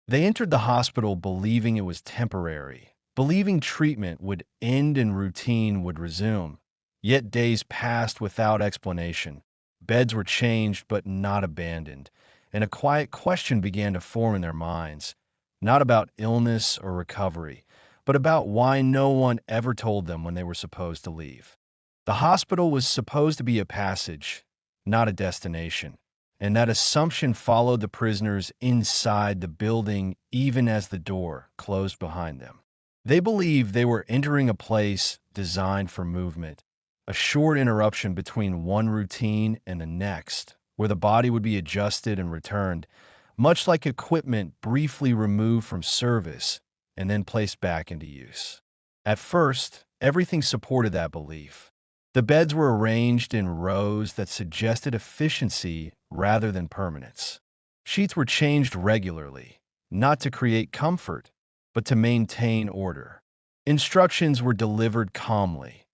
They entered the hospital believing it was temporary, believing treatment would end and routine would resume. Yet days passed without explanation. Beds were changed but not abandoned, and a quiet question began to form in their minds, not about illness or recovery, but about why no one ever told them when they were supposed to leave. The hospital was supposed to be a passage, not a destination, and that assumption followed the prisoners inside the building even as the door closed behind them. They believed they were entering a place designed for movement, a short interruption between one routine and the next, where the body would be adjusted and returned, much like equipment briefly removed from service and then placed back into use. At first, everything supported that belief. The beds were arranged in rows that suggested efficiency rather than permanence. Sheets were changed regularly, not to create comfort, but to maintain order. Instructions were delivered calmly,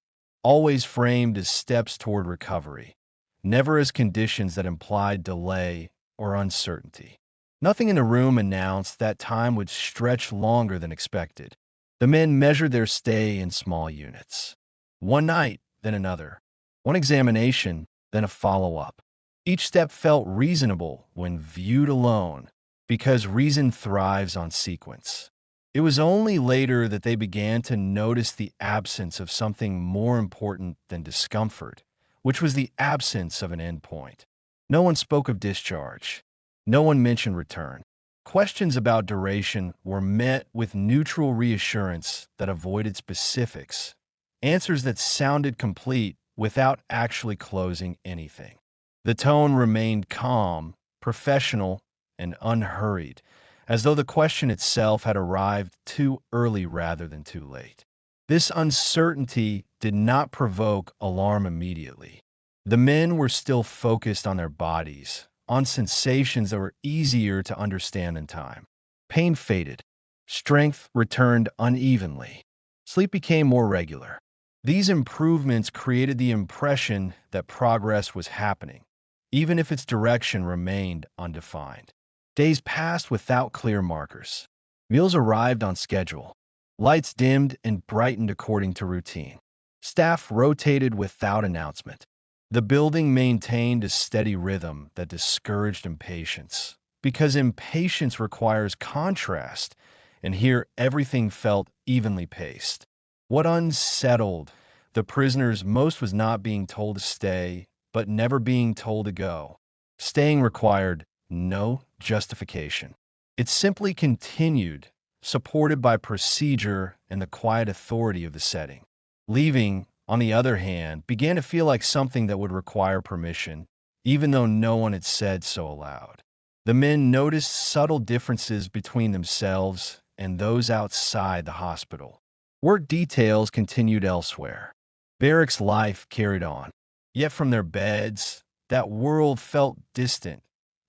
always framed as steps toward recovery, never as conditions that implied delay or uncertainty. Nothing in the room announced that time would stretch longer than expected. The men measured their stay in small units. One night, then another. One examination, then a follow-up. Each step felt reasonable when viewed alone, because reason thrives on sequence. It was only later that they began to notice the absence of something more important than discomfort, which was the absence of an endpoint. No one spoke of discharge. No one mentioned return. Questions about duration were met with neutral reassurance that avoided specifics, answers that sounded complete without actually closing anything. The tone remained calm, professional, and unhurried, as though the question itself had arrived too early rather than too late. This uncertainty did not provoke alarm immediately. The men were still focused on their bodies, on sensations that were easier to understand in time. Pain faded. Strength returned unevenly. Sleep became more regular. These improvements created the impression that progress was happening, even if its direction remained undefined. Days passed without clear markers. Meals arrived on schedule. Lights dimmed and brightened according to routine. Staff rotated without announcement. The building maintained a steady rhythm that discouraged impatience, because impatience requires contrast, and here everything felt evenly paced. What unsettled the prisoners most was not being told to stay, but never being told to go. Staying required no justification. It simply continued, supported by procedure and the quiet authority of the setting. Leaving, on the other hand, began to feel like something that would require permission, even though no one had said so aloud. The men noticed subtle differences between themselves and those outside the hospital. Work details continued elsewhere. Barracks life carried on. Yet from their beds, that world felt distant,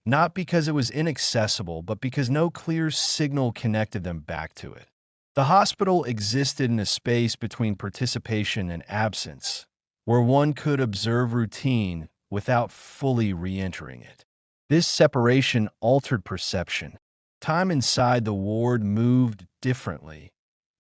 not because it was inaccessible, but because no clear signal connected them back to it. The hospital existed in a space between participation and absence, where one could observe routine without fully re-entering it. This separation altered perception. Time inside the ward moved differently,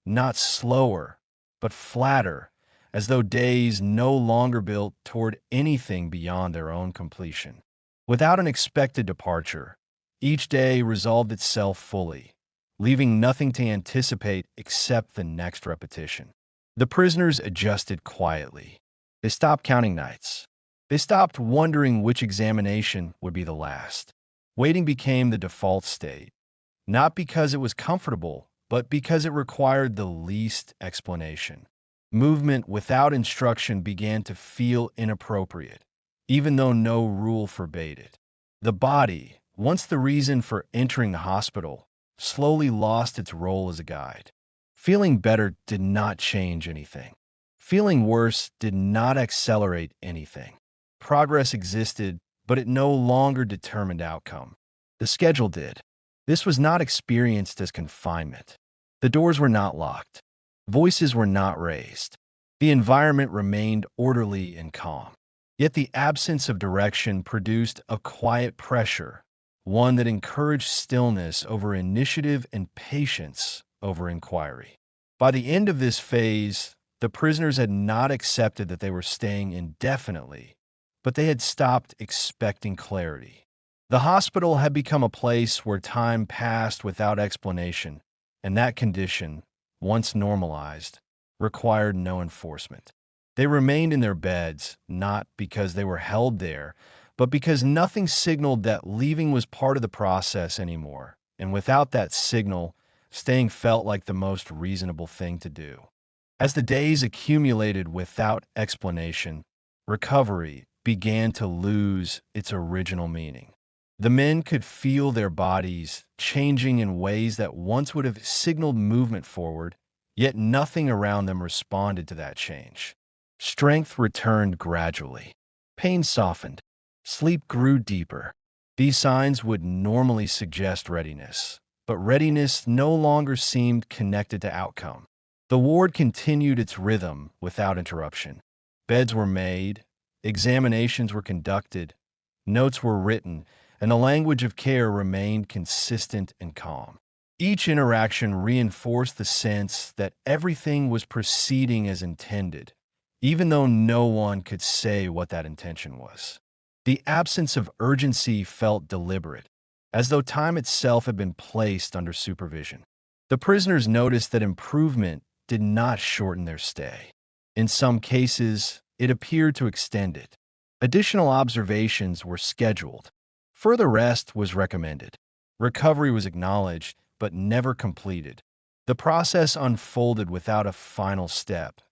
not slower, but flatter, as though days no longer built toward anything beyond their own completion. Without an expected departure, each day resolved itself fully, leaving nothing to anticipate except the next repetition. The prisoners adjusted quietly. They stopped counting nights. They stopped wondering which examination would be the last. Waiting became the default state, not because it was comfortable, but because it required the least explanation. Movement without instruction began to feel inappropriate, even though no rule forbade it. The body, once the reason for entering the hospital, slowly lost its role as a guide. Feeling better did not change anything. Feeling worse did not accelerate anything. Progress existed, but it no longer determined outcome. The schedule did. This was not experienced as confinement. The doors were not locked. Voices were not raised. The environment remained orderly and calm. Yet the absence of direction produced a quiet pressure, one that encouraged stillness over initiative and patience over inquiry. By the end of this phase, the prisoners had not accepted that they were staying indefinitely, but they had stopped expecting clarity. The hospital had become a place where time passed without explanation, and that condition, once normalized, required no enforcement. They remained in their beds, not because they were held there, but because nothing signaled that leaving was part of the process anymore. And without that signal, staying felt like the most reasonable thing to do. As the days accumulated without explanation, recovery began to lose its original meaning. The men could feel their bodies changing in ways that once would have signaled movement forward, yet nothing around them responded to that change. Strength returned gradually. Pain softened. Sleep grew deeper. These signs would normally suggest readiness, but readiness no longer seemed connected to outcome. The ward continued its rhythm without interruption. Beds were made, examinations were conducted, notes were written, and the language of care remained consistent and calm. Each interaction reinforced the sense that everything was proceeding as intended, even though no one could say what that intention was. The absence of urgency felt deliberate, as though time itself had been placed under supervision. The prisoners noticed that improvement did not shorten their stay. In some cases, it appeared to extend it. Additional observations were scheduled. Further rest was recommended. Recovery was acknowledged, but never completed. The process unfolded without a final step,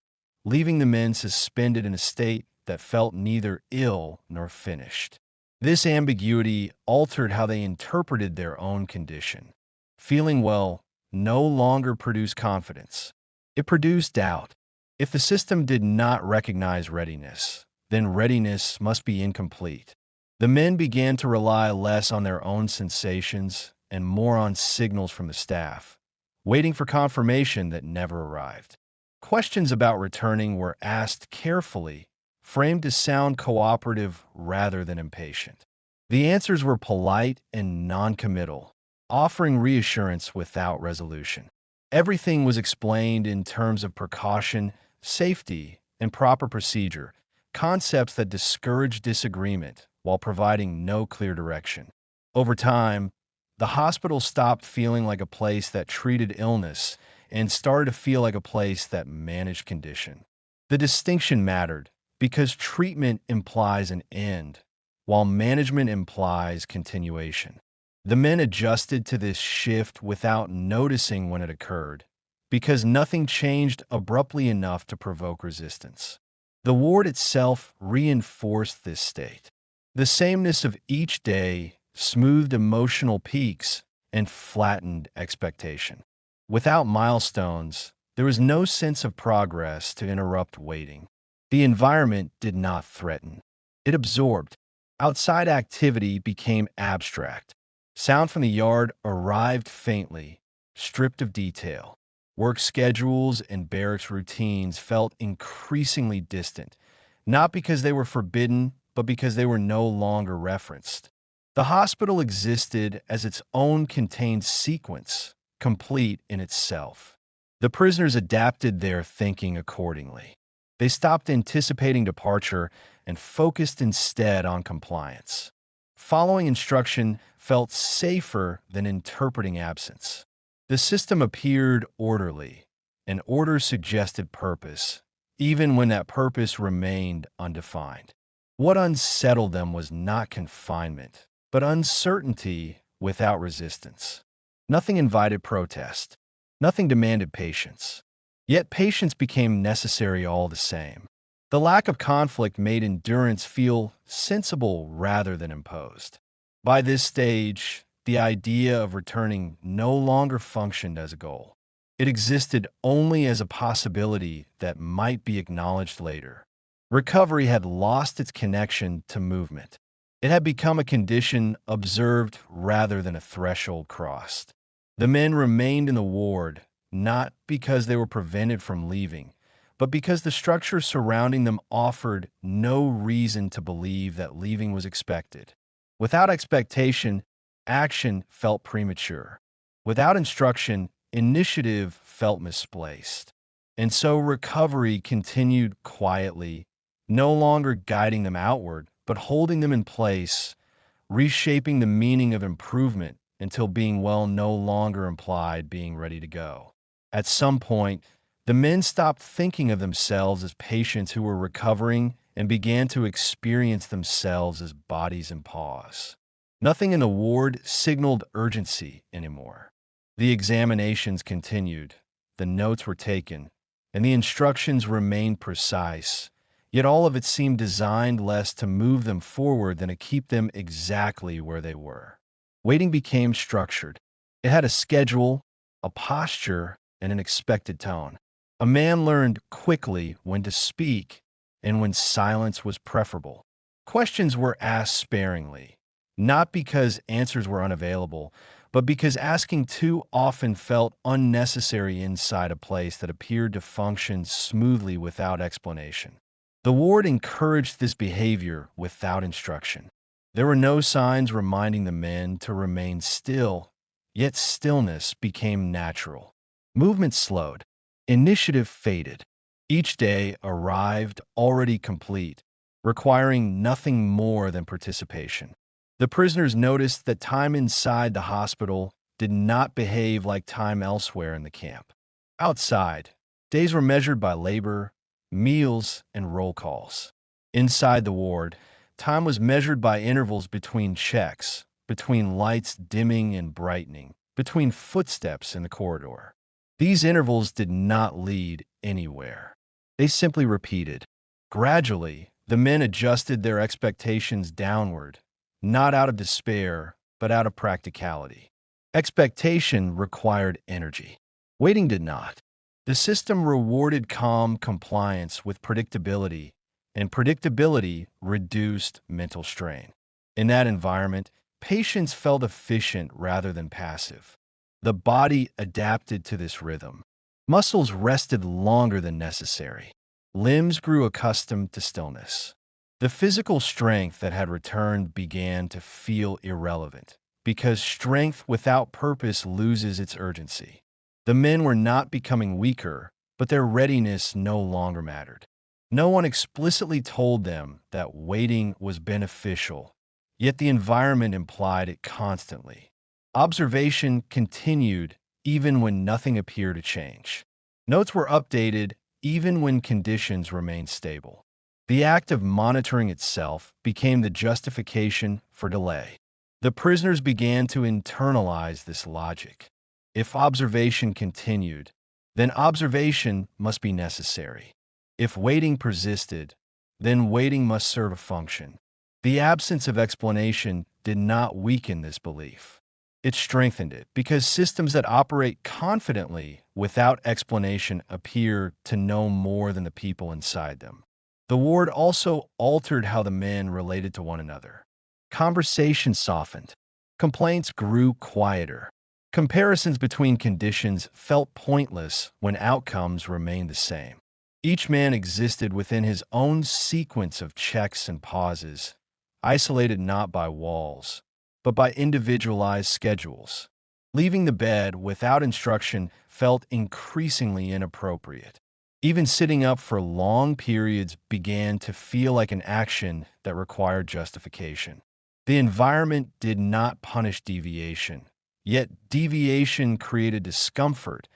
leaving the men suspended in a state that felt neither ill nor finished. This ambiguity altered how they interpreted their own condition. Feeling well no longer produced confidence. It produced doubt. If the system did not recognize readiness, then readiness must be incomplete. The men began to rely less on their own sensations and more on signals from the staff, waiting for confirmation that never arrived. Questions about returning were asked carefully, framed to sound cooperative rather than impatient. The answers were polite and non-committal, offering reassurance without resolution. Everything was explained in terms of precaution, safety, and proper procedure, concepts that discouraged disagreement while providing no clear direction. Over time, the hospital stopped feeling like a place that treated illness and started to feel like a place that managed condition. The distinction mattered because treatment implies an end, while management implies continuation. The men adjusted to this shift without noticing when it occurred, because nothing changed abruptly enough to provoke resistance. The ward itself reinforced this state. The sameness of each day smoothed emotional peaks and flattened expectation. Without milestones, there was no sense of progress to interrupt waiting. The environment did not threaten. It absorbed. Outside activity became abstract. Sound from the yard arrived faintly, stripped of detail. Work schedules and barracks routines felt increasingly distant, not because they were forbidden, but because they were no longer referenced. The hospital existed as its own contained sequence, complete in itself. The prisoners adapted their thinking accordingly. They stopped anticipating departure and focused instead on compliance. Following instruction felt safer than interpreting absence. The system appeared orderly, and order suggested purpose, even when that purpose remained undefined. What unsettled them was not confinement, but uncertainty without resistance. Nothing invited protest. Nothing demanded patience. Yet patience became necessary all the same. The lack of conflict made endurance feel sensible rather than imposed. By this stage, the idea of returning no longer functioned as a goal. It existed only as a possibility that might be acknowledged later. Recovery had lost its connection to movement. It had become a condition observed rather than a threshold crossed. The men remained in the ward, not because they were prevented from leaving, but because the structure surrounding them offered no reason to believe that leaving was expected. Without expectation, action felt premature. Without instruction, initiative felt misplaced. And so recovery continued quietly, no longer guiding them outward, but holding them in place, reshaping the meaning of improvement until being well no longer implied being ready to go. At some point, the men stopped thinking of themselves as patients who were recovering and began to experience themselves as bodies in pause. Nothing in the ward signaled urgency anymore. The examinations continued, the notes were taken, and the instructions remained precise, yet all of it seemed designed less to move them forward than to keep them exactly where they were. Waiting became structured. It had a schedule, a posture, and an expected tone. A man learned quickly when to speak and when silence was preferable. Questions were asked sparingly, not because answers were unavailable, but because asking too often felt unnecessary inside a place that appeared to function smoothly without explanation. The ward encouraged this behavior without instruction. There were no signs reminding the men to remain still, yet stillness became natural. Movement slowed. Initiative faded. Each day arrived already complete, requiring nothing more than participation. The prisoners noticed that time inside the hospital did not behave like time elsewhere in the camp. Outside, days were measured by labor, meals, and roll calls. Inside the ward, time was measured by intervals between checks, between lights dimming and brightening, between footsteps in the corridor. These intervals did not lead anywhere. They simply repeated. Gradually, the men adjusted their expectations downward, not out of despair, but out of practicality. Expectation required energy. Waiting did not. The system rewarded calm compliance with predictability, and predictability reduced mental strain. In that environment, patients felt efficient rather than passive. The body adapted to this rhythm. Muscles rested longer than necessary. Limbs grew accustomed to stillness. The physical strength that had returned began to feel irrelevant, because strength without purpose loses its urgency. The men were not becoming weaker, but their readiness no longer mattered. No one explicitly told them that waiting was beneficial, yet the environment implied it constantly. Observation continued even when nothing appeared to change. Notes were updated even when conditions remained stable. The act of monitoring itself became the justification for delay. The prisoners began to internalize this logic. If observation continued, then observation must be necessary. If waiting persisted, then waiting must serve a function. The absence of explanation did not weaken this belief. It strengthened it, because systems that operate confidently without explanation appear to know more than the people inside them. The ward also altered how the men related to one another. Conversation softened. Complaints grew quieter. Comparisons between conditions felt pointless when outcomes remained the same. Each man existed within his own sequence of checks and pauses, isolated not by walls, but by individualized schedules. Leaving the bed without instruction felt increasingly inappropriate. Even sitting up for long periods began to feel like an action that required justification. The environment did not punish deviation, yet deviation created discomfort,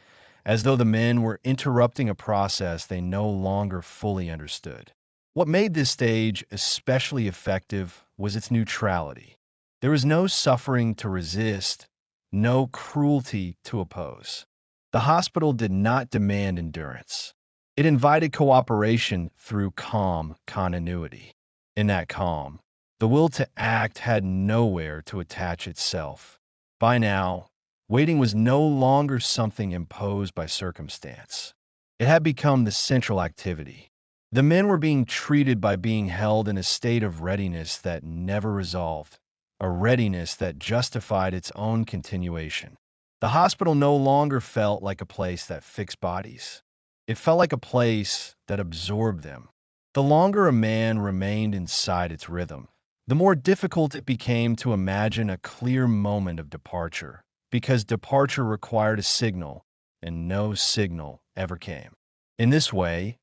as though the men were interrupting a process they no longer fully understood. What made this stage especially effective was its neutrality. There was no suffering to resist, no cruelty to oppose. The hospital did not demand endurance. It invited cooperation through calm continuity. In that calm, the will to act had nowhere to attach itself. By now, waiting was no longer something imposed by circumstance. It had become the central activity. The men were being treated by being held in a state of readiness that never resolved, a readiness that justified its own continuation. The hospital no longer felt like a place that fixed bodies. It felt like a place that absorbed them. The longer a man remained inside its rhythm, the more difficult it became to imagine a clear moment of departure, because departure required a signal, and no signal ever came. In this way,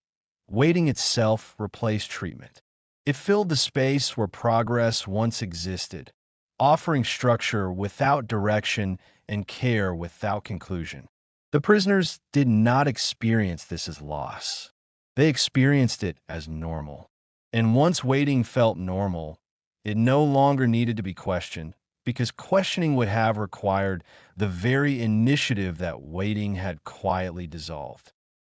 waiting itself replaced treatment. It filled the space where progress once existed, offering structure without direction and care without conclusion. The prisoners did not experience this as loss. They experienced it as normal. And once waiting felt normal, it no longer needed to be questioned, because questioning would have required the very initiative that waiting had quietly dissolved.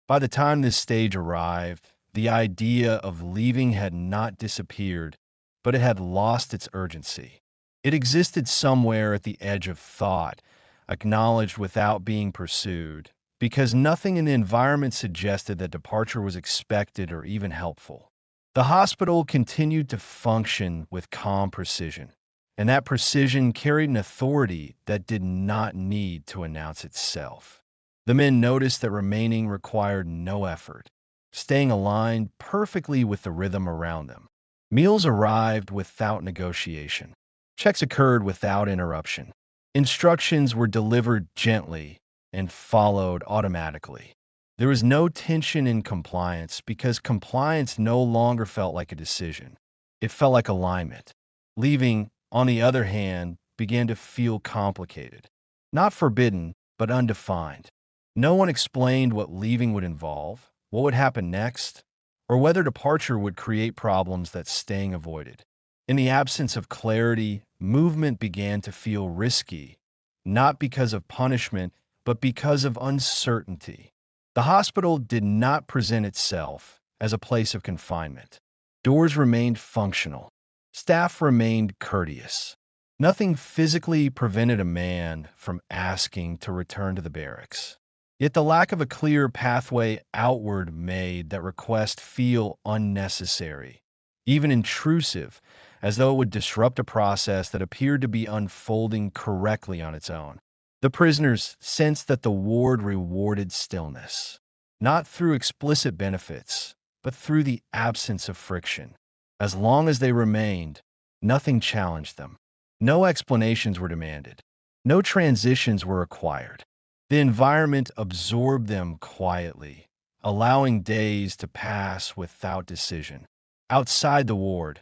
By the time this stage arrived, the idea of leaving had not disappeared, but it had lost its urgency. It existed somewhere at the edge of thought, acknowledged without being pursued, because nothing in the environment suggested that departure was expected or even helpful. The hospital continued to function with calm precision, and that precision carried an authority that did not need to announce itself. The men noticed that remaining required no effort, staying aligned perfectly with the rhythm around them. Meals arrived without negotiation. Checks occurred without interruption. Instructions were delivered gently and followed automatically. There was no tension in compliance, because compliance no longer felt like a decision. It felt like alignment. Leaving, on the other hand, began to feel complicated. Not forbidden, but undefined. No one explained what leaving would involve, what would happen next, or whether departure would create problems that staying avoided. In the absence of clarity, movement began to feel risky, not because of punishment, but because of uncertainty. The hospital did not present itself as a place of confinement. Doors remained functional. Staff remained courteous. Nothing physically prevented a man from asking to return to the barracks. Yet the lack of a clear pathway outward made that request feel unnecessary, even intrusive, as though it would disrupt a process that appeared to be unfolding correctly on its own. The prisoners sensed that the ward rewarded stillness, not through explicit benefits, but through the absence of friction. As long as they remained, nothing challenged them. No explanations were demanded. No transitions were required. The environment absorbed them quietly, allowing days to pass without decision. Outside the ward,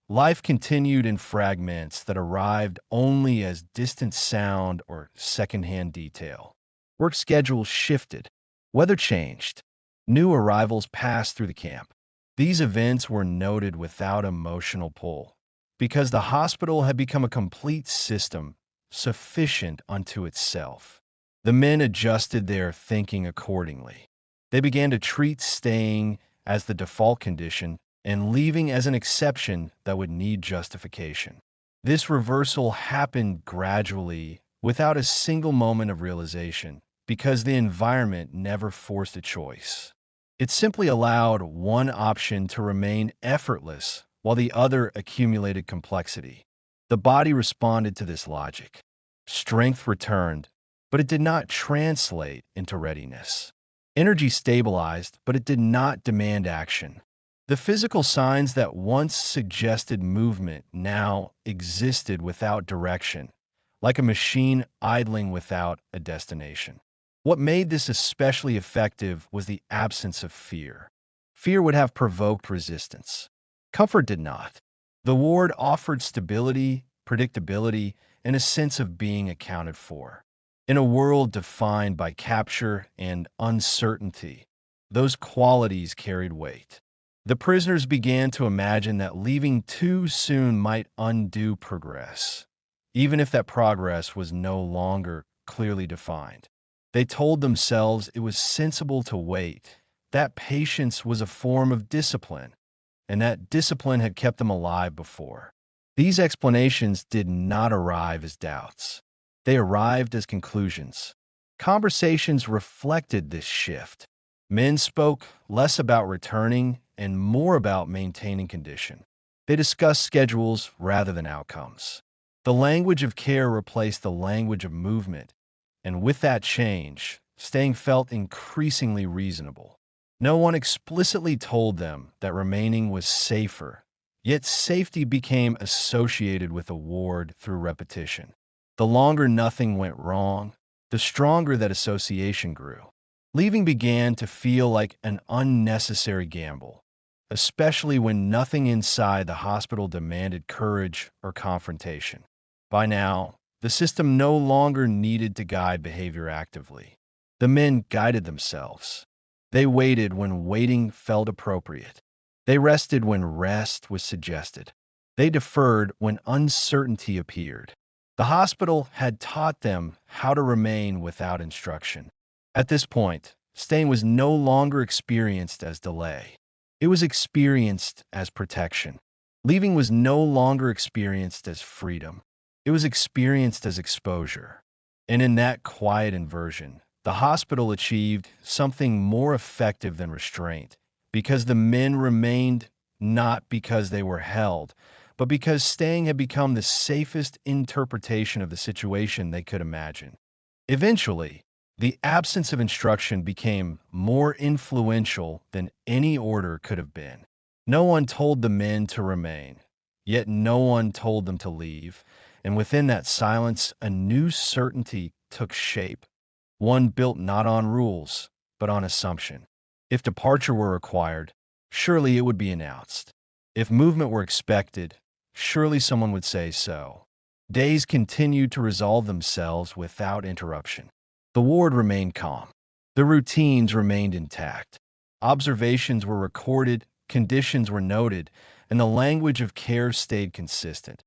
life continued in fragments that arrived only as distant sound or secondhand detail. Work schedules shifted. Weather changed. New arrivals passed through the camp. These events were noted without emotional pull, because the hospital had become a complete system, sufficient unto itself. The men adjusted their thinking accordingly. They began to treat staying as the default condition and leaving as an exception that would need justification. This reversal happened gradually, without a single moment of realization, because the environment never forced a choice. It simply allowed one option to remain effortless while the other accumulated complexity. The body responded to this logic. Strength returned, but it did not translate into readiness. Energy stabilized, but it did not demand action. The physical signs that once suggested movement now existed without direction, like a machine idling without a destination. What made this especially effective was the absence of fear. Fear would have provoked resistance. Comfort did not. The ward offered stability, predictability, and a sense of being accounted for. In a world defined by capture and uncertainty, those qualities carried weight. The prisoners began to imagine that leaving too soon might undo progress, even if that progress was no longer clearly defined. They told themselves it was sensible to wait, that patience was a form of discipline, and that discipline had kept them alive before. These explanations did not arrive as doubts. They arrived as conclusions. Conversations reflected this shift. Men spoke less about returning and more about maintaining condition. They discussed schedules rather than outcomes. The language of care replaced the language of movement, and with that change, staying felt increasingly reasonable. No one explicitly told them that remaining was safer, Yet safety became associated with a ward through repetition. The longer nothing went wrong, the stronger that association grew. Leaving began to feel like an unnecessary gamble, especially when nothing inside the hospital demanded courage or confrontation. By now, the system no longer needed to guide behavior actively. The men guided themselves. They waited when waiting felt appropriate. They rested when rest was suggested. They deferred when uncertainty appeared. The hospital had taught them how to remain without instruction. At this point, staying was no longer experienced as delay. It was experienced as protection. Leaving was no longer experienced as freedom. It was experienced as exposure. And in that quiet inversion, the hospital achieved something more effective than restraint, because the men remained not because they were held, but because staying had become the safest interpretation of the situation they could imagine. Eventually, the absence of instruction became more influential than any order could have been. No one told the men to remain, yet no one told them to leave, and within that silence, a new certainty took shape, one built not on rules, but on assumption. If departure were required, surely it would be announced. If movement were expected, surely someone would say so. Days continued to resolve themselves without interruption. The ward remained calm. The routines remained intact. Observations were recorded, conditions were noted, and the language of care stayed consistent,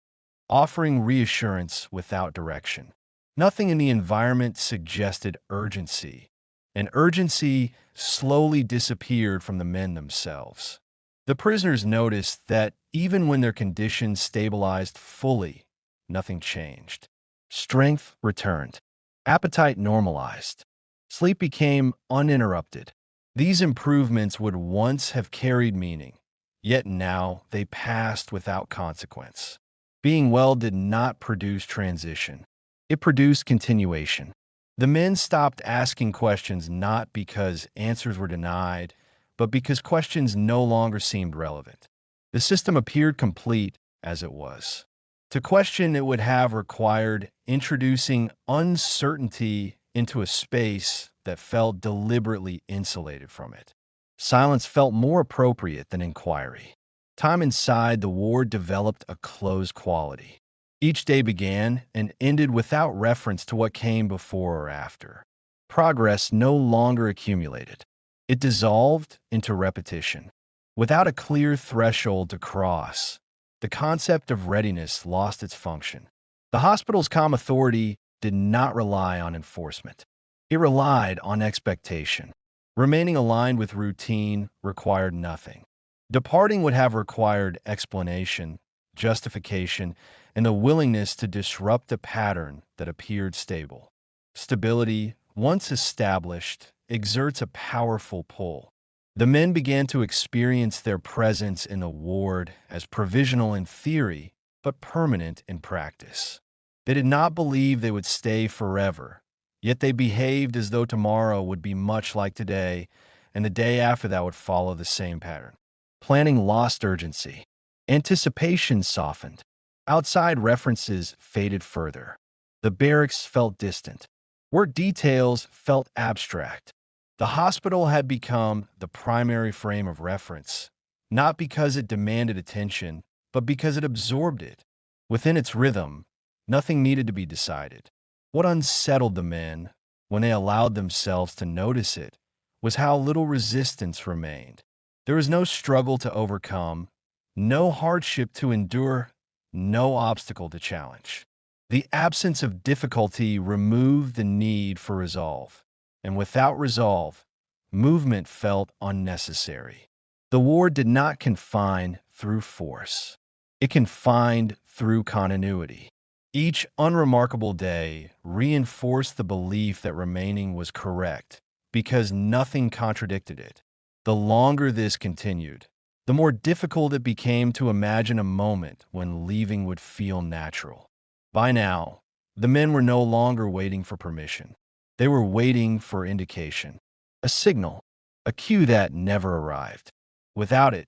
offering reassurance without direction. Nothing in the environment suggested urgency, and urgency slowly disappeared from the men themselves. The prisoners noticed that even when their conditions stabilized fully, nothing changed. Strength returned. Appetite normalized. Sleep became uninterrupted. These improvements would once have carried meaning, yet now they passed without consequence. Being well did not produce transition. It produced continuation. The men stopped asking questions not because answers were denied, but because questions no longer seemed relevant. The system appeared complete as it was. To question it would have required introducing uncertainty into a space that felt deliberately insulated from it. Silence felt more appropriate than inquiry. Time inside the ward developed a closed quality. Each day began and ended without reference to what came before or after. Progress no longer accumulated. It dissolved into repetition. Without a clear threshold to cross, the concept of readiness lost its function. The hospital's calm authority did not rely on enforcement. It relied on expectation. Remaining aligned with routine required nothing. Departing would have required explanation, justification, and the willingness to disrupt a pattern that appeared stable. Stability, once established, exerts a powerful pull. The men began to experience their presence in the ward as provisional in theory, but permanent in practice. They did not believe they would stay forever, yet they behaved as though tomorrow would be much like today, and the day after that would follow the same pattern. Planning lost urgency. Anticipation softened. Outside references faded further. The barracks felt distant. Work details felt abstract. The hospital had become the primary frame of reference, not because it demanded attention, but because it absorbed it. Within its rhythm, nothing needed to be decided. What unsettled the men, when they allowed themselves to notice it, was how little resistance remained. There was no struggle to overcome, no hardship to endure, no obstacle to challenge. The absence of difficulty removed the need for resolve, and without resolve, movement felt unnecessary. The ward did not confine through force. It confined through continuity. Each unremarkable day reinforced the belief that remaining was correct, because nothing contradicted it. The longer this continued, the more difficult it became to imagine a moment when leaving would feel natural. By now, the men were no longer waiting for permission. They were waiting for indication, a signal, a cue that never arrived. Without it,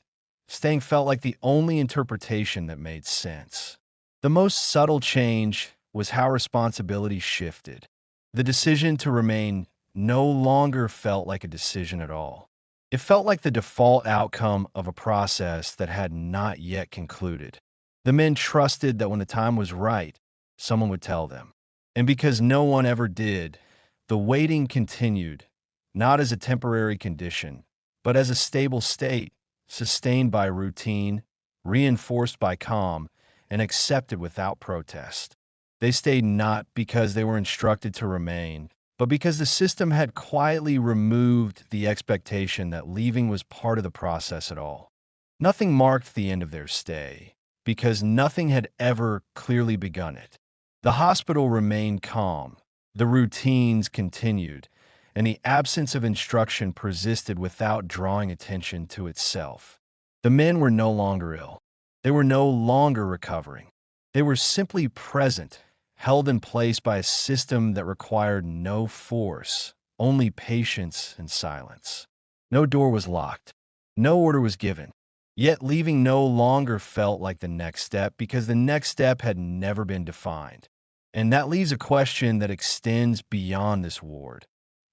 Staying felt like the only interpretation that made sense. The most subtle change was how responsibility shifted. The decision to remain no longer felt like a decision at all. It felt like the default outcome of a process that had not yet concluded. The men trusted that when the time was right, someone would tell them. And because no one ever did, the waiting continued, not as a temporary condition, but as a stable state, sustained by routine, reinforced by calm, and accepted without protest. They stayed not because they were instructed to remain, but because the system had quietly removed the expectation that leaving was part of the process at all. Nothing marked the end of their stay, because nothing had ever clearly begun it. The hospital remained calm, the routines continued, and the absence of instruction persisted without drawing attention to itself. The men were no longer ill. They were no longer recovering. They were simply present, held in place by a system that required no force, only patience and silence. No door was locked. No order was given. Yet leaving no longer felt like the next step because the next step had never been defined. And that leaves a question that extends beyond this ward,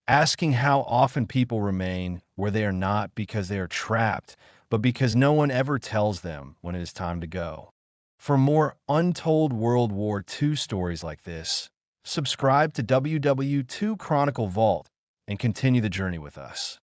asking how often people remain where they are not because they are trapped, but because no one ever tells them when it is time to go. For more untold World War II stories like this, subscribe to WW2 Chronicle Vault and continue the journey with us.